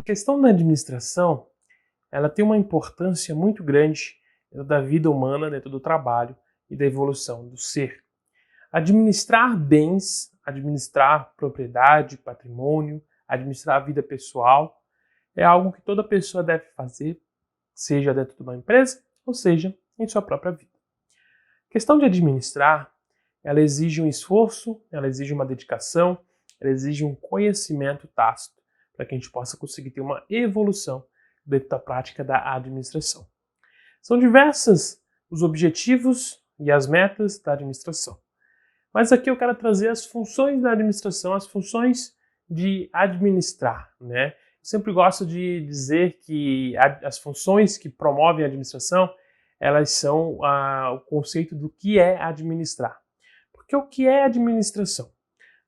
questão da administração, ela tem uma importância muito grande dentro da vida humana, dentro do trabalho e da evolução do ser. Administrar bens, administrar propriedade, patrimônio, administrar a vida pessoal, é algo que toda pessoa deve fazer, seja dentro de uma empresa ou seja em sua própria vida. A questão de administrar, ela exige um esforço, ela exige uma dedicação, ela exige um conhecimento tácito para que a gente possa conseguir ter uma evolução dentro da prática da administração. São diversos os objetivos e as metas da administração. Mas aqui eu quero trazer as funções da administração, as funções de administrar, né? Eu sempre gosto de dizer que as funções que promovem a administração, elas são o conceito do que é administrar. Porque o que é administração?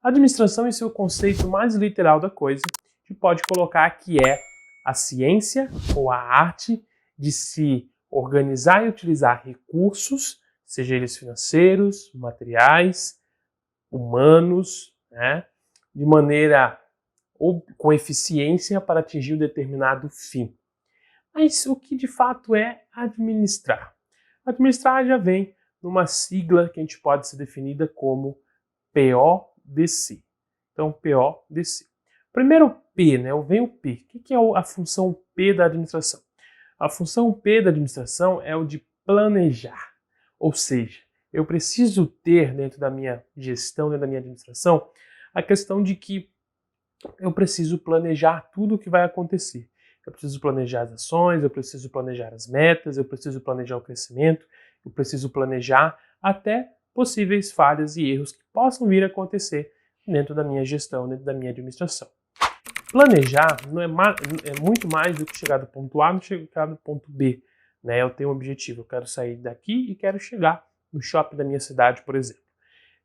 A administração, em seu conceito mais literal da coisa, a gente pode colocar que é a ciência ou a arte de se organizar e utilizar recursos, seja eles financeiros, materiais, humanos, né, de maneira ou com eficiência para atingir um determinado fim. Mas o que de fato é administrar? Administrar já vem numa sigla que a gente pode ser definida como PODC. Então, PODC. Primeiro P, né? Vem o P. O que é a função P da administração? A função P da administração é o de planejar. Ou seja, eu preciso ter dentro da minha gestão, dentro da minha administração, a questão de que eu preciso planejar tudo o que vai acontecer. Eu preciso planejar as ações, eu preciso planejar as metas, eu preciso planejar o crescimento, eu preciso planejar até possíveis falhas e erros que possam vir a acontecer dentro da minha gestão, dentro da minha administração. Planejar não é muito mais do que chegar do ponto A e chegar do ponto B. Né? Eu tenho um objetivo, eu quero sair daqui e quero chegar no shopping da minha cidade, por exemplo.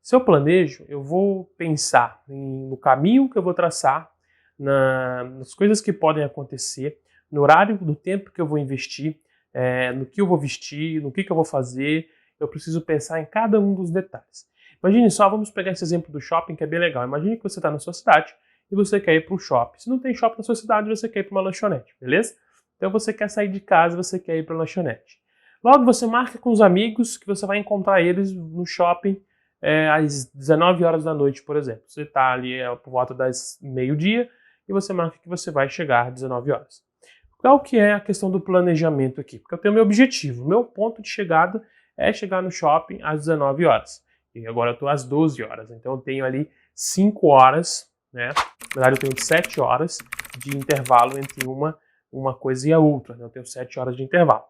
Se eu planejo, eu vou pensar no caminho que eu vou traçar, nas coisas que podem acontecer, no horário do tempo que eu vou investir, no que eu vou vestir, no que eu vou fazer. Eu preciso pensar em cada um dos detalhes. Imagine só, vamos pegar esse exemplo do shopping que é bem legal. Imagine que você está na sua cidade e você quer ir para um shopping. Se não tem shopping na sua cidade, você quer ir para uma lanchonete, beleza? Então você quer sair de casa, você quer ir para a lanchonete. Logo você marca com os amigos que você vai encontrar eles no shopping às 19 horas da noite, por exemplo. Você está ali por volta das meio-dia e você marca que você vai chegar às 19 horas. Qual que é a questão do planejamento aqui? Porque eu tenho meu objetivo, meu ponto de chegada é chegar no shopping às 19 horas. E agora eu estou às 12 horas, então eu tenho ali 5 horas, né? Na verdade eu tenho 7 horas de intervalo entre uma coisa e a outra, né? Eu tenho 7 horas de intervalo.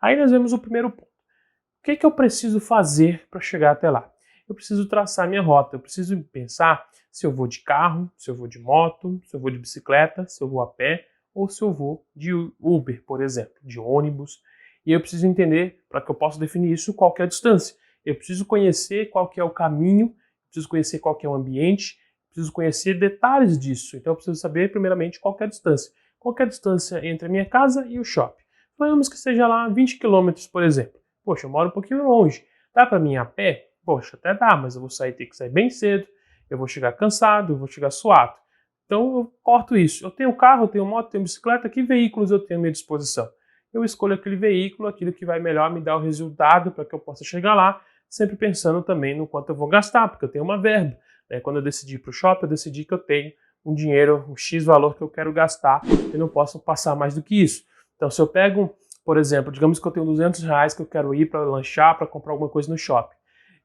Aí nós vemos o primeiro ponto. O que eu preciso fazer para chegar até lá? Eu preciso traçar minha rota, eu preciso pensar se eu vou de carro, se eu vou de moto, se eu vou de bicicleta, se eu vou a pé ou se eu vou de Uber, por exemplo, de ônibus. E eu preciso entender, para que eu possa definir isso, qual que é a distância. Eu preciso conhecer qual que é o caminho, preciso conhecer qual que é o ambiente, preciso conhecer detalhes disso. Então eu preciso saber, primeiramente, qual que é a distância. Qual que é a distância entre a minha casa e o shopping? Digamos que seja lá 20 km, por exemplo. Poxa, eu moro um pouquinho longe. Dá para mim ir a pé? Poxa, até dá, mas eu vou ter que sair bem cedo, eu vou chegar cansado, eu vou chegar suado. Então eu corto isso. Eu tenho carro, eu tenho moto, eu tenho bicicleta, que veículos eu tenho à minha disposição? Eu escolho aquele veículo, aquilo que vai melhor me dar o resultado para que eu possa chegar lá, sempre pensando também no quanto eu vou gastar, porque eu tenho uma verba. Quando eu decidi ir para o shopping, eu decidi que eu tenho um dinheiro, um X valor que eu quero gastar, eu não posso passar mais do que isso. Então se eu pego, por exemplo, digamos que eu tenho R$200 que eu quero ir para lanchar, para comprar alguma coisa no shopping,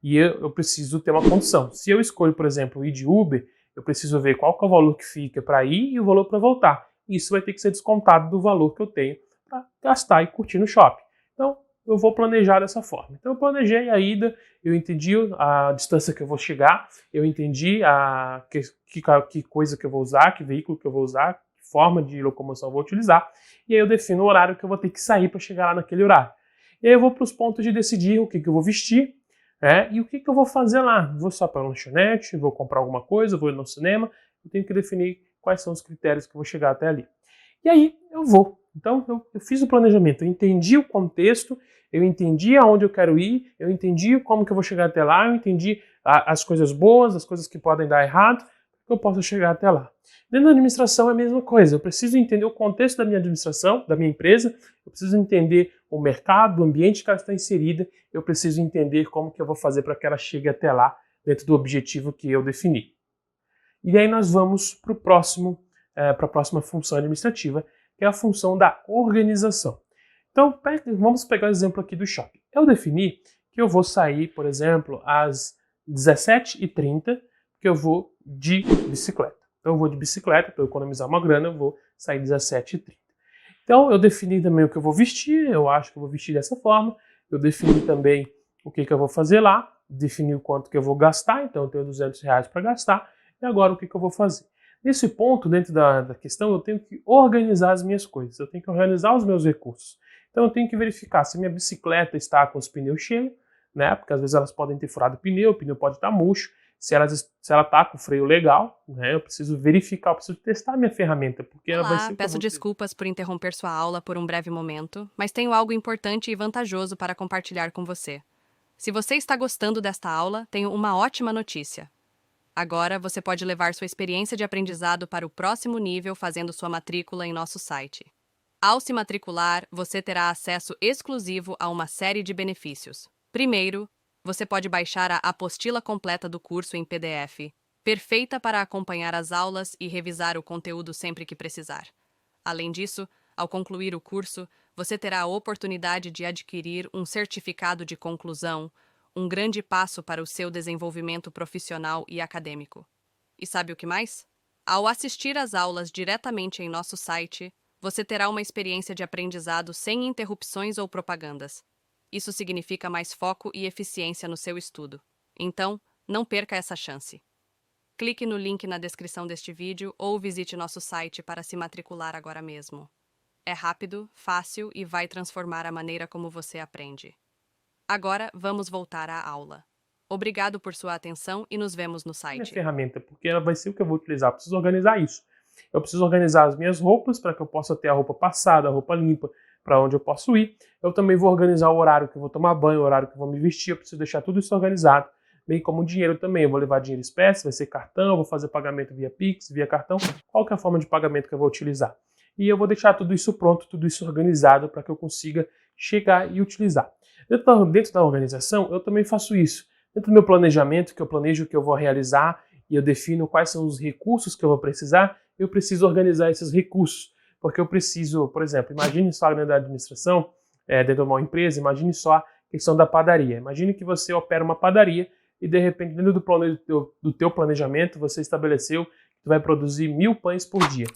e eu preciso ter uma condição. Se eu escolho, por exemplo, ir de Uber, eu preciso ver qual que é o valor que fica para ir e o valor para voltar. Isso vai ter que ser descontado do valor que eu tenho para gastar e curtir no shopping. Então, eu vou planejar dessa forma. Então, eu planejei a ida, eu entendi a distância que eu vou chegar, eu entendi que coisa que eu vou usar, que veículo que eu vou usar, que forma de locomoção eu vou utilizar, e aí eu defino o horário que eu vou ter que sair para chegar lá naquele horário. E aí eu vou para os pontos de decidir o que eu vou vestir, e o que eu vou fazer lá. Vou só para a lanchonete, vou comprar alguma coisa, vou ir no cinema, eu tenho que definir quais são os critérios que eu vou chegar até ali. E aí eu vou. Então eu fiz o planejamento, eu entendi o contexto, eu entendi aonde eu quero ir, eu entendi como que eu vou chegar até lá, eu entendi as coisas boas, as coisas que podem dar errado, que eu possa chegar até lá. Dentro da administração é a mesma coisa, eu preciso entender o contexto da minha administração, da minha empresa, eu preciso entender o mercado, o ambiente que ela está inserida, eu preciso entender como que eu vou fazer para que ela chegue até lá, dentro do objetivo que eu defini. E aí nós vamos para a próxima função administrativa, que é a função da organização. Então, vamos pegar o exemplo aqui do shopping. Eu defini que eu vou sair, por exemplo, às 17h30, que eu vou de bicicleta. Então eu vou de bicicleta, para economizar uma grana, eu vou sair às 17h30. Então eu defini também o que eu vou vestir, eu acho que eu vou vestir dessa forma, eu defini também o que eu vou fazer lá, defini o quanto que eu vou gastar, então eu tenho R$200 para gastar, e agora o que eu vou fazer. Nesse ponto, dentro da questão, eu tenho que organizar as minhas coisas, eu tenho que organizar os meus recursos. Então eu tenho que verificar se minha bicicleta está com os pneus cheios, né? Porque às vezes elas podem ter furado o pneu pode estar murcho, se ela está com o freio legal, né? Eu preciso verificar, eu preciso testar a minha ferramenta, porque ela vai Olá, ser o que eu peço vou ter. desculpas por interromper sua aula por um breve momento, mas tenho algo importante e vantajoso para compartilhar com você. Se você está gostando desta aula, tenho uma ótima notícia. Agora você pode levar sua experiência de aprendizado para o próximo nível fazendo sua matrícula em nosso site. Ao se matricular, você terá acesso exclusivo a uma série de benefícios. Primeiro, você pode baixar a apostila completa do curso em PDF, perfeita para acompanhar as aulas e revisar o conteúdo sempre que precisar. Além disso, ao concluir o curso, você terá a oportunidade de adquirir um certificado de conclusão, um grande passo para o seu desenvolvimento profissional e acadêmico. E sabe o que mais? Ao assistir às aulas diretamente em nosso site, você terá uma experiência de aprendizado sem interrupções ou propagandas. Isso significa mais foco e eficiência no seu estudo. Então, não perca essa chance. Clique no link na descrição deste vídeo ou visite nosso site para se matricular agora mesmo. É rápido, fácil e vai transformar a maneira como você aprende. Agora, vamos voltar à aula. Obrigado por sua atenção e nos vemos no Minha site. ferramenta, porque ela vai ser o que eu vou utilizar. Eu preciso organizar isso. Eu preciso organizar as minhas roupas para que eu possa ter a roupa passada, a roupa limpa, para onde eu posso ir. Eu também vou organizar o horário que eu vou tomar banho, o horário que eu vou me vestir. Eu preciso deixar tudo isso organizado, bem como o dinheiro também. Eu vou levar dinheiro espécie, vai ser cartão, eu vou fazer pagamento via Pix, via cartão, qual que é a forma de pagamento que eu vou utilizar. E eu vou deixar tudo isso pronto, tudo isso organizado para que eu consiga chegar e utilizar. Dentro da organização, eu também faço isso. Dentro do meu planejamento, que eu planejo o que eu vou realizar e eu defino quais são os recursos que eu vou precisar, eu preciso organizar esses recursos. Porque eu preciso, por exemplo, imagine só dentro da administração, dentro de uma empresa, imagine só a questão da padaria. Imagine que você opera uma padaria e, de repente, dentro do teu planejamento, você estabeleceu que você vai produzir 1000 pães por dia.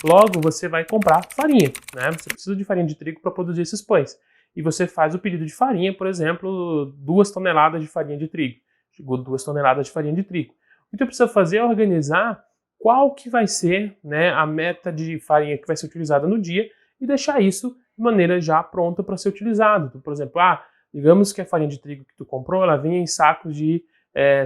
Logo, você vai comprar farinha, né? Você precisa de farinha de trigo para produzir esses pães. E você faz o pedido de farinha, por exemplo, 2 toneladas de farinha de trigo. Chegou 2 toneladas de farinha de trigo. O que você precisa fazer é organizar qual que vai ser, né, a meta de farinha que vai ser utilizada no dia e deixar isso de maneira já pronta para ser utilizado. Então, por exemplo, digamos que a farinha de trigo que tu comprou, ela vem em sacos de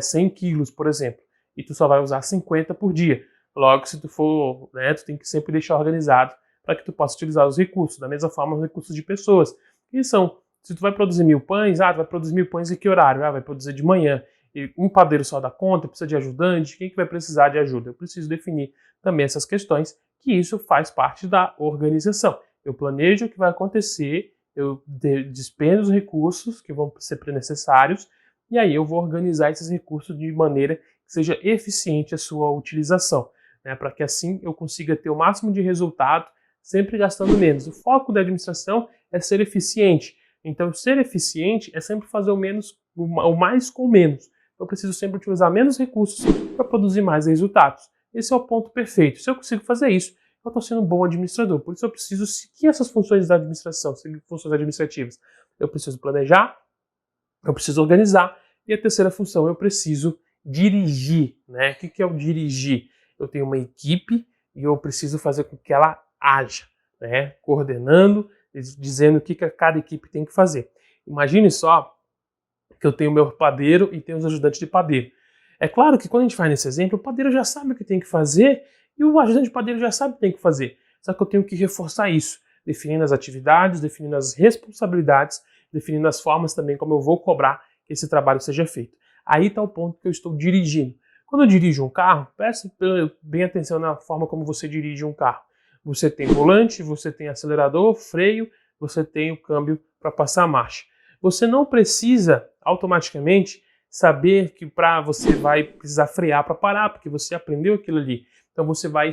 100 quilos, por exemplo, e tu só vai usar 50 por dia. Logo, se tu for, né, tu tem que sempre deixar organizado para que tu possa utilizar os recursos. Da mesma forma, os recursos de pessoas. E são, se tu vai produzir 1000 pães, tu vai produzir 1000 pães em que horário? Vai produzir de manhã. E um padeiro só dá conta, precisa de ajudante, quem que vai precisar de ajuda? Eu preciso definir também essas questões, que isso faz parte da organização. Eu planejo o que vai acontecer, eu despendo os recursos que vão ser necessários, e aí eu vou organizar esses recursos de maneira que seja eficiente a sua utilização, né, para que assim eu consiga ter o máximo de resultado, sempre gastando menos. O foco da administração é ser eficiente. Então, ser eficiente é sempre fazer o mais com menos. Eu preciso sempre utilizar menos recursos para produzir mais resultados. Esse é o ponto perfeito. Se eu consigo fazer isso, eu estou sendo um bom administrador. Por isso eu preciso seguir essas funções da administração, seguir funções administrativas. Eu preciso planejar, eu preciso organizar, e a terceira função, eu preciso dirigir, né? O que é o dirigir? Eu tenho uma equipe e eu preciso fazer com que ela haja, né? Coordenando, dizendo o que cada equipe tem que fazer. Imagine só que eu tenho o meu padeiro e tenho os ajudantes de padeiro. É claro que quando a gente faz nesse exemplo, o padeiro já sabe o que tem que fazer e o ajudante de padeiro já sabe o que tem que fazer. Só que eu tenho que reforçar isso, definindo as atividades, definindo as responsabilidades, definindo as formas também como eu vou cobrar que esse trabalho seja feito. Aí está o ponto que eu estou dirigindo. Quando eu dirijo um carro, preste bem atenção na forma como você dirige um carro. Você tem volante, você tem acelerador, freio, você tem o câmbio para passar a marcha. Você não precisa automaticamente saber que você vai precisar frear para parar, porque você aprendeu aquilo ali. Então você vai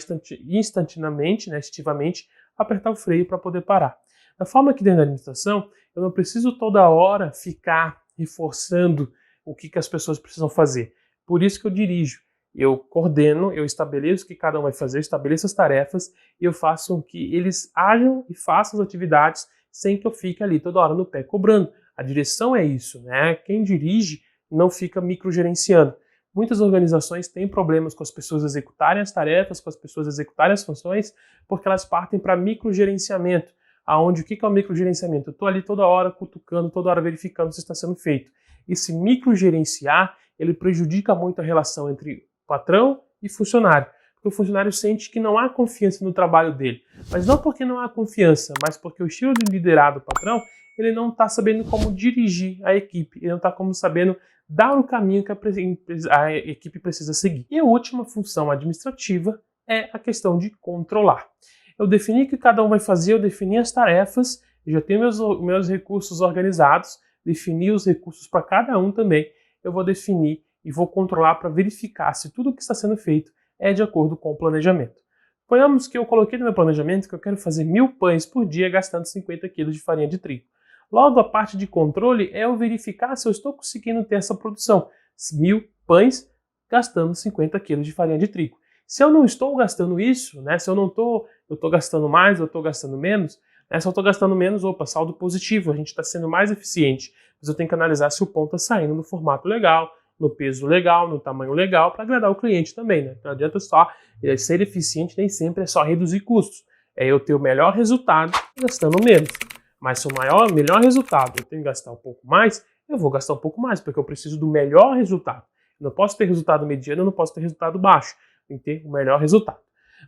instantaneamente, né, instintivamente, apertar o freio para poder parar. Da forma que dentro da administração, eu não preciso toda hora ficar reforçando o que as pessoas precisam fazer. Por isso que eu dirijo. Eu coordeno, eu estabeleço o que cada um vai fazer, eu estabeleço as tarefas e eu faço com que eles ajam e façam as atividades sem que eu fique ali toda hora no pé cobrando. A direção é isso, né? Quem dirige não fica microgerenciando. Muitas organizações têm problemas com as pessoas executarem as tarefas, com as pessoas executarem as funções, porque elas partem para microgerenciamento. Aonde o que é o microgerenciamento? Eu estou ali toda hora cutucando, toda hora verificando se está sendo feito. Esse microgerenciar, ele prejudica muito a relação entre patrão e funcionário. Porque o funcionário sente que não há confiança no trabalho dele. Mas não porque não há confiança, mas porque o estilo de liderar do patrão, ele não está sabendo como dirigir a equipe, ele não está como sabendo dar o caminho que a equipe precisa seguir. E a última função administrativa é a questão de controlar. Eu defini o que cada um vai fazer, eu defini as tarefas, eu já tenho meus recursos organizados, defini os recursos para cada um também, eu vou definir e vou controlar para verificar se tudo o que está sendo feito é de acordo com o planejamento. Suponhamos que eu coloquei no meu planejamento que eu quero fazer 1000 pães por dia gastando 50 kg de farinha de trigo. Logo, a parte de controle é eu verificar se eu estou conseguindo ter essa produção. 1000 pães gastando 50 kg de farinha de trigo. Se eu não estou gastando isso, né, se eu estou gastando mais, eu estou gastando menos, né, se eu estou gastando menos, opa, saldo positivo, a gente está sendo mais eficiente. Mas eu tenho que analisar se o pão está saindo no formato legal, no peso legal, no tamanho legal, para agradar o cliente também. Né? Não adianta só ser eficiente, nem sempre é só reduzir custos. É eu ter o melhor resultado gastando menos. Mas se o melhor resultado eu tenho que gastar um pouco mais, eu vou gastar um pouco mais, porque eu preciso do melhor resultado. Eu não posso ter resultado mediano, eu não posso ter resultado baixo. Tem que ter o melhor resultado.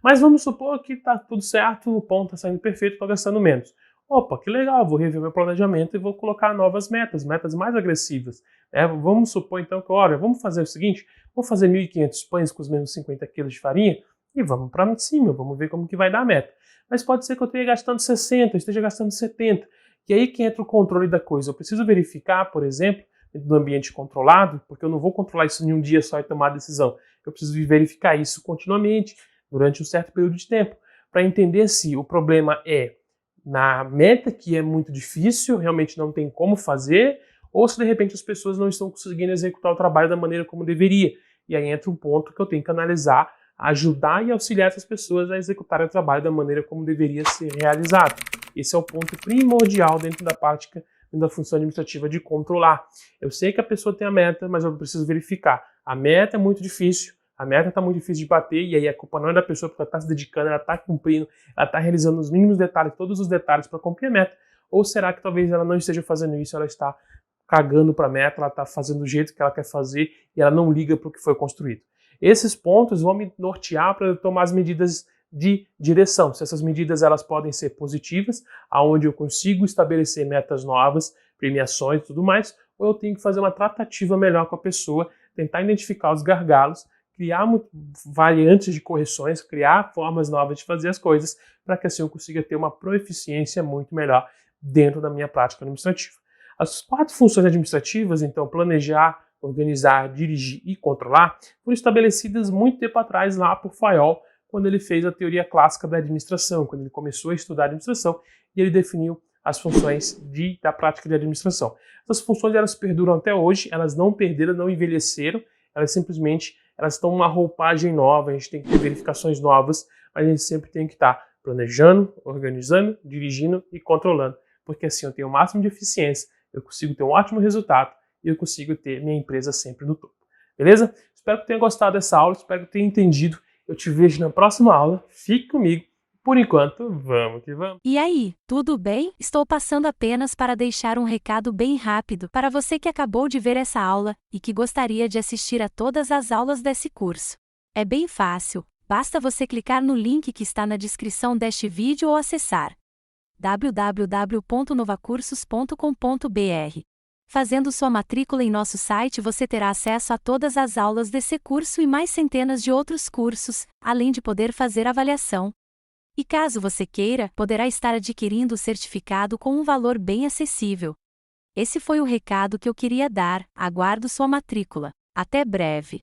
Mas vamos supor que está tudo certo, o pão está saindo perfeito, estou gastando menos. Opa, que legal, vou rever meu planejamento e vou colocar novas metas mais agressivas. Vamos supor então que, olha, vamos fazer o seguinte, vamos fazer 1.500 pães com os mesmos 50 kg de farinha e vamos para cima, vamos ver como que vai dar a meta. Mas pode ser que eu esteja gastando 60, eu esteja gastando 70. E aí que entra o controle da coisa. Eu preciso verificar, por exemplo, dentro do ambiente controlado, porque eu não vou controlar isso em um dia só e tomar a decisão. Eu preciso verificar isso continuamente, durante um certo período de tempo, para entender se o problema é na meta, que é muito difícil, realmente não tem como fazer, ou se de repente as pessoas não estão conseguindo executar o trabalho da maneira como deveria. E aí entra um ponto que eu tenho que analisar, ajudar e auxiliar essas pessoas a executarem o trabalho da maneira como deveria ser realizado. Esse é o ponto primordial dentro da prática, dentro da função administrativa de controlar. Eu sei que a pessoa tem a meta, mas eu preciso verificar. A meta é muito difícil, a meta está muito difícil de bater, e aí a culpa não é da pessoa porque ela está se dedicando, ela está cumprindo, ela está realizando os mínimos detalhes, todos os detalhes para cumprir a meta, ou será que talvez ela não esteja fazendo isso, ela está cagando para a meta, ela está fazendo do jeito que ela quer fazer e ela não liga para o que foi construído. Esses pontos vão me nortear para eu tomar as medidas de direção. Se essas medidas elas podem ser positivas, aonde eu consigo estabelecer metas novas, premiações e tudo mais, ou eu tenho que fazer uma tratativa melhor com a pessoa, tentar identificar os gargalos, criar variantes de correções, criar formas novas de fazer as coisas, para que assim eu consiga ter uma proeficiência muito melhor dentro da minha prática administrativa. As 4 funções administrativas, então, planejar, organizar, dirigir e controlar, foram estabelecidas muito tempo atrás lá por Fayol, quando ele fez a teoria clássica da administração, quando ele começou a estudar administração e ele definiu as funções da prática de administração. Essas funções elas perduram até hoje, elas não perderam, não envelheceram, elas simplesmente estão uma roupagem nova, a gente tem que ter verificações novas, mas a gente sempre tem que estar planejando, organizando, dirigindo e controlando, porque assim eu tenho o máximo de eficiência, eu consigo ter um ótimo resultado e eu consigo ter minha empresa sempre no topo. Beleza? Espero que tenha gostado dessa aula, espero que tenha entendido. Eu te vejo na próxima aula. Fique comigo. Por enquanto, vamos que vamos. E aí, tudo bem? Estou passando apenas para deixar um recado bem rápido para você que acabou de ver essa aula e que gostaria de assistir a todas as aulas desse curso. É bem fácil, basta você clicar no link que está na descrição deste vídeo ou acessar www.novacursos.com.br. Fazendo sua matrícula em nosso site, você terá acesso a todas as aulas desse curso e mais centenas de outros cursos, além de poder fazer avaliação. E caso você queira, poderá estar adquirindo o certificado com um valor bem acessível. Esse foi o recado que eu queria dar. Aguardo sua matrícula. Até breve!